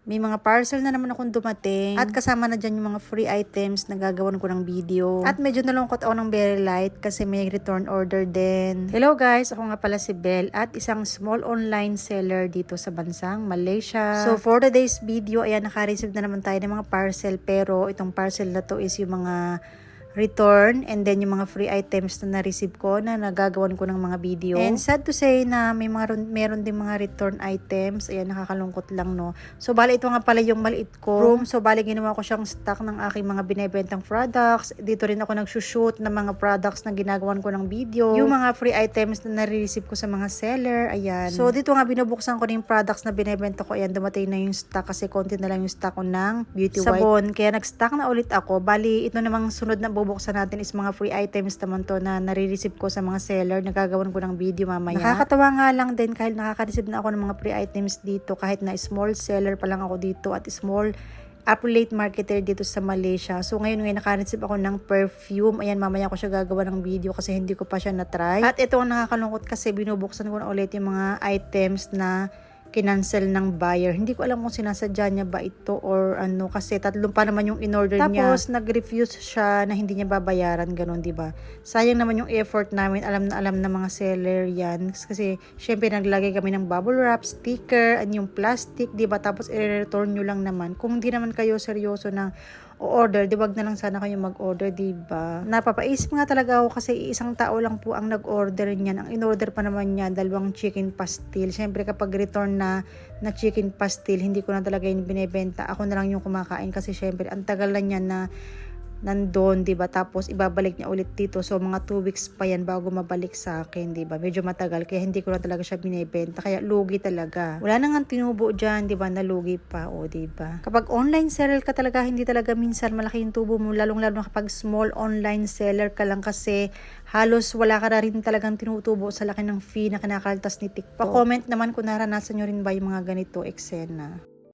May mga parcel na naman akong dumating at kasama na dyan yung mga free items na gagawan ko ng video. At medyo nalungkot ako ng very light kasi may return order din. Hello guys, ako nga pala si Belle at isang small online seller dito sa bansang Malaysia. So for today's video, ayan, naka-receive na naman tayo ng mga parcel, pero itong parcel na to is yung mga return and then yung mga free items na na-receive ko na nagagawan ko ng mga video. And sad to say na may meron din mga return items. Ayan, nakakalungkot lang, no. So bali ito nga pala yung maliit ko room. So bali ginawa ko siyang stock ng aking mga binebentang products. Dito rin ako nagsushoot ng mga products na ginagawan ko ng video. Yung mga free items na na-receive ko sa mga seller. Ayan. So dito nga binubuksan ko na yung products na binebenta ko. Ayan, dumating na yung stock kasi konti na lang yung stock ko ng beauty sabon. Kaya nag-stock na ulit ako. Bali ito namang sunod na bubuksan natin is mga free items naman to na nare-receive ko sa mga seller. Nagagawan ko ng video mamaya. Nakakatawa nga lang din kahit nakaka-receive na ako ng mga free items dito, kahit na small seller pa lang ako dito at small affiliate marketer dito sa Malaysia. So ngayon naka-receive ako ng perfume. Ayan, mamaya ko siya gagawa ng video kasi hindi ko pa siya na-try. At ito ang nakakalungkot kasi binubuksan ko na ulit yung mga items na kinancel ng buyer. Hindi ko alam kung sinasadya niya ba ito or ano, kasi tatlong pa naman yung in-order niya. Tapos nag-refuse siya na hindi niya babayaran, ganun, di ba? Sayang naman yung effort namin. Alam na mga seller yan. Kasi syempre naglagay kami ng bubble wrap, sticker, and yung plastic, di ba? Tapos i-return nyo lang naman. Kung hindi naman kayo seryoso na o-order, di wag na lang sana kayo mag-order, di ba? Napapaisip nga talaga ako kasi isang tao lang po ang nag-order niyan. Ang in-order pa naman niya, 2 chicken pastil. Syempre kapag return na chicken pastil, hindi ko na talaga yung binebenta. Ako na lang yung kumakain kasi syempre ang tagal na niya na nandun, diba? Tapos ibabalik niya ulit dito. So mga 2 weeks pa yan bago mabalik sa akin, diba? Medyo matagal kaya hindi ko na talaga siya binebenta. Kaya lugi talaga. Wala na nga tinubo dyan, diba? Nalugi pa, o diba? Kapag online seller ka talaga, hindi talaga minsan malaki yung tubo mo. Lalong-lalo kapag small online seller ka lang kasi halos wala ka na rin talagang tinutubo sa laki ng fee na kinakaltas ni TikTok. Pa-comment naman kung naranasan nyo rin ba yung mga ganito eksena.